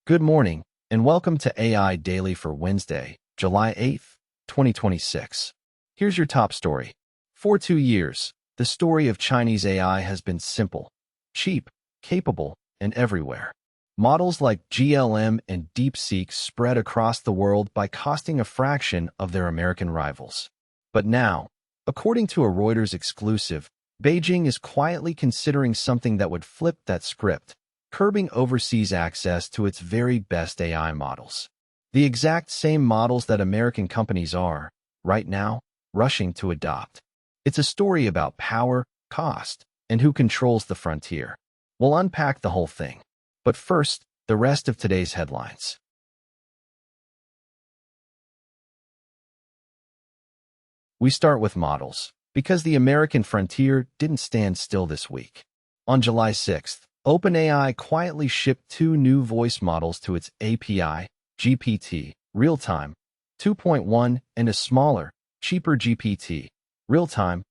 Good morning, and welcome to AI Daily for Wednesday, July 8th, 2026. Here's your top story. For 2 years, the story of Chinese AI has been simple, cheap, capable, and everywhere. Models like GLM and DeepSeek spread across the world by costing a fraction of their American rivals. But now, according to a Reuters exclusive, Beijing is quietly considering something that would flip that script, curbing overseas access to its very best AI models. The exact same models that American companies are, right now, rushing to adopt. It's a story about power, cost, and who controls the frontier. We'll unpack the whole thing. But first, the rest of today's headlines. We start with models, because the American frontier didn't stand still this week. On July 6th, OpenAI quietly shipped two new voice models to its API, GPT, Real-Time 2.1, and a smaller, cheaper GPT, Real-Time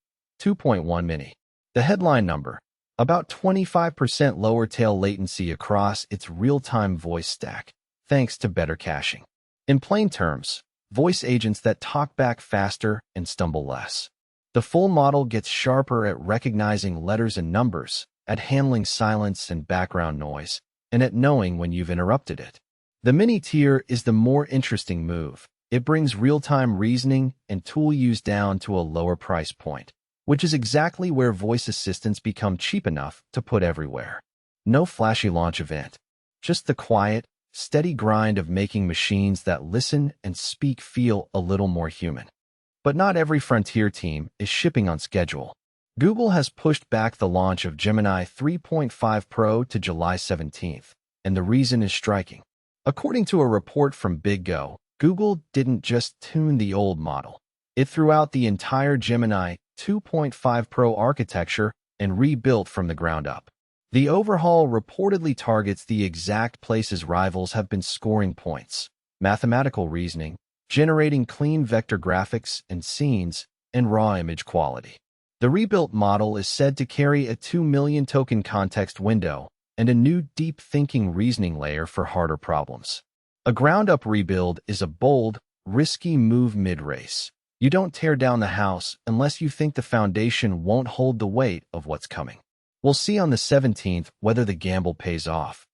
2.1 Mini. The headline number: about 25% lower tail latency across its real-time voice stack, thanks to better caching. In plain terms, voice agents that talk back faster and stumble less. The full model gets sharper at recognizing letters and numbers, at handling silence and background noise, and at knowing when you've interrupted it. The mini tier is the more interesting move. It brings real-time reasoning and tool use down to a lower price point, which is exactly where voice assistants become cheap enough to put everywhere. No flashy launch event, just the quiet, steady grind of making machines that listen and speak feel a little more human. But not every frontier team is shipping on schedule. Google has pushed back the launch of Gemini 3.5 Pro to July 17th, and the reason is striking. According to a report from Big Go, Google didn't just tune the old model. It threw out the entire Gemini 2.5 Pro architecture and rebuilt from the ground up. The overhaul reportedly targets the exact places rivals have been scoring points: mathematical reasoning, generating clean vector graphics and scenes, and raw image quality. The rebuilt model is said to carry a 2 million token context window and a new deep thinking reasoning layer for harder problems. A ground-up rebuild is a bold, risky move mid-race. You don't tear down the house unless you think the foundation won't hold the weight of what's coming. We'll see on the 17th whether the gamble pays off.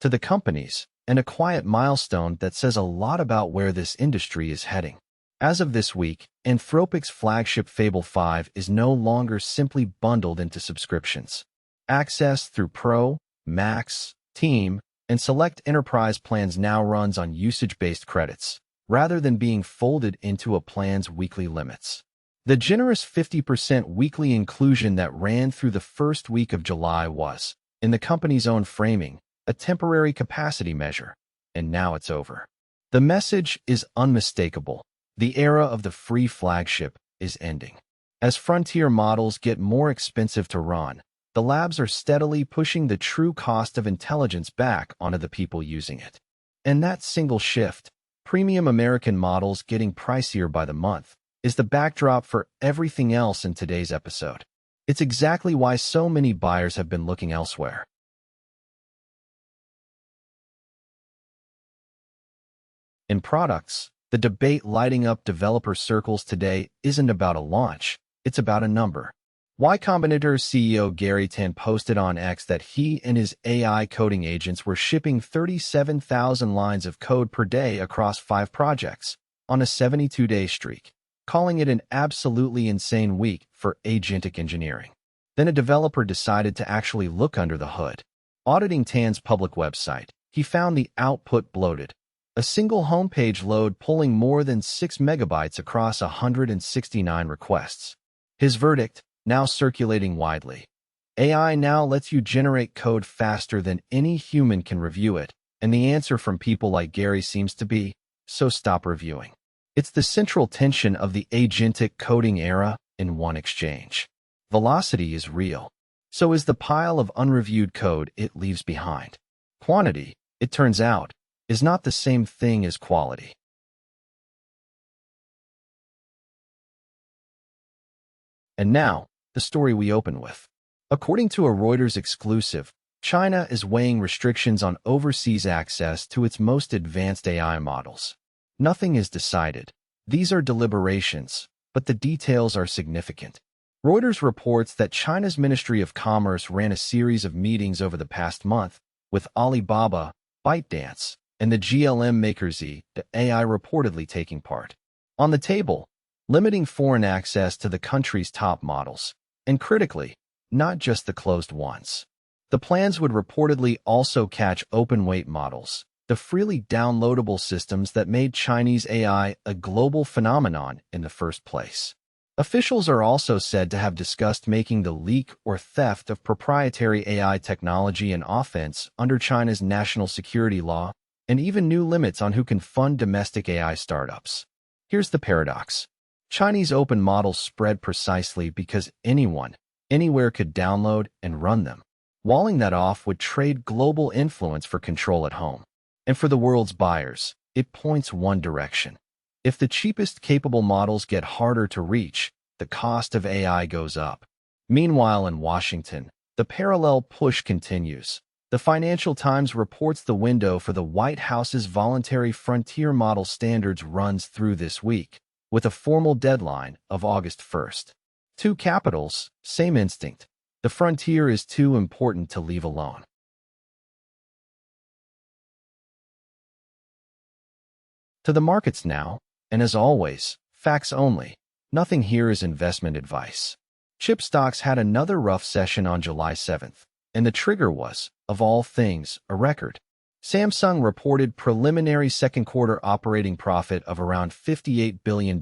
To the companies, and a quiet milestone that says a lot about where this industry is heading. As of this week, Anthropic's flagship Fable 5 is no longer simply bundled into subscriptions. Access through Pro, Max, Team, and select enterprise plans now runs on usage-based credits, rather than being folded into a plan's weekly limits. The generous 50% weekly inclusion that ran through the first week of July was, in the company's own framing, a temporary capacity measure, and now it's over. The message is unmistakable. The era of the free flagship is ending. As frontier models get more expensive to run, the labs are steadily pushing the true cost of intelligence back onto the people using it. And that single shift, premium American models getting pricier by the month, is the backdrop for everything else in today's episode. It's exactly why so many buyers have been looking elsewhere. In products, the debate lighting up developer circles today isn't about a launch, it's about a number. Y Combinator's CEO Gary Tan posted on X that he and his AI coding agents were shipping 37,000 lines of code per day across 5 projects, on a 72-day streak, calling it an absolutely insane week for agentic engineering. Then a developer decided to actually look under the hood. Auditing Tan's public website, he found the output bloated. A single homepage load pulling more than 6 megabytes across 169 requests. His verdict, now circulating widely: AI now lets you generate code faster than any human can review it, and the answer from people like Gary seems to be, so stop reviewing. It's the central tension of the agentic coding era in one exchange. Velocity is real. So is the pile of unreviewed code it leaves behind. Quantity, it turns out, is not the same thing as quality. And now, the story we open with. According to a Reuters exclusive, China is weighing restrictions on overseas access to its most advanced AI models. Nothing is decided. These are deliberations, but the details are significant. Reuters reports that China's Ministry of Commerce ran a series of meetings over the past month with Alibaba, ByteDance, and the GLM maker Z, the AI reportedly taking part. On the table, limiting foreign access to the country's top models, and critically, not just the closed ones. The plans would reportedly also catch open-weight models, the freely downloadable systems that made Chinese AI a global phenomenon in the first place. Officials are also said to have discussed making the leak or theft of proprietary AI technology an offense under China's national security law, and even new limits on who can fund domestic AI startups. Here's the paradox. Chinese open models spread precisely because anyone, anywhere could download and run them. Walling that off would trade global influence for control at home. And for the world's buyers, it points one direction. If the cheapest capable models get harder to reach, the cost of AI goes up. Meanwhile, in Washington, the parallel push continues. The Financial Times reports the window for the White House's voluntary frontier model standards runs through this week, with a formal deadline of August 1st. Two capitals, same instinct. The frontier is too important to leave alone. To the markets now, and as always, facts only. Nothing here is investment advice. Chip stocks had another rough session on July 7th, and the trigger was, of all things, a record. Samsung reported preliminary second-quarter operating profit of around $58 billion,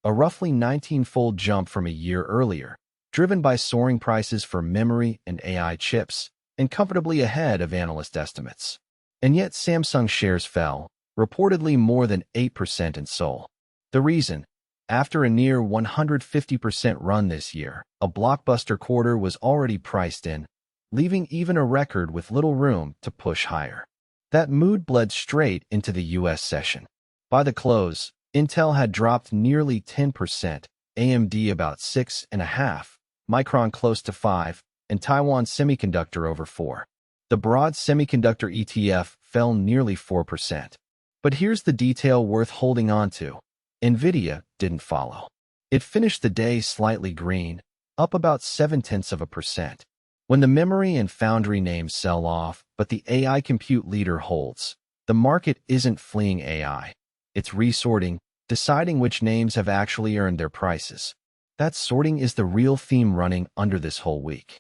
a roughly 19-fold jump from a year earlier, driven by soaring prices for memory and AI chips, and comfortably ahead of analyst estimates. And yet Samsung shares fell, reportedly more than 8% in Seoul. The reason? After a near 150% run this year, a blockbuster quarter was already priced in, leaving even a record with little room to push higher. That mood bled straight into the U.S. session. By the close, Intel had dropped nearly 10%, AMD about 6.5%, Micron close to 5%, and Taiwan Semiconductor over 4%. The broad semiconductor ETF fell nearly 4%. But here's the detail worth holding on to. NVIDIA didn't follow. It finished the day slightly green, up about 0.7%. When the memory and foundry names sell off, but the AI compute leader holds, the market isn't fleeing AI. It's resorting, deciding which names have actually earned their prices. That sorting is the real theme running under this whole week.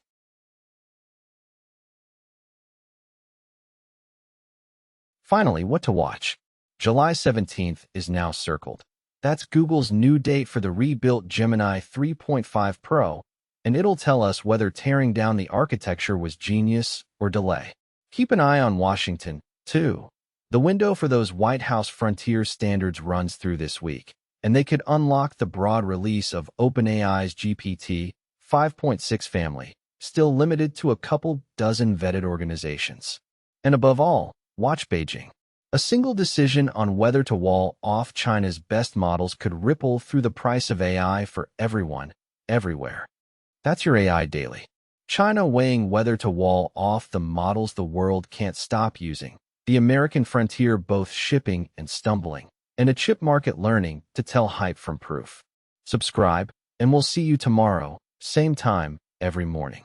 Finally, what to watch? July 17th is now circled. That's Google's new date for the rebuilt Gemini 3.5 Pro, and it'll tell us whether tearing down the architecture was genius or delay. Keep an eye on Washington, too. The window for those White House frontier standards runs through this week, and they could unlock the broad release of OpenAI's GPT 5.6 family, still limited to a couple dozen vetted organizations. And above all, watch Beijing. A single decision on whether to wall off China's best models could ripple through the price of AI for everyone, everywhere. That's your AI Daily. China weighing whether to wall off the models the world can't stop using, the American frontier both shipping and stumbling, and a chip market learning to tell hype from proof. Subscribe, and we'll see you tomorrow, same time, every morning.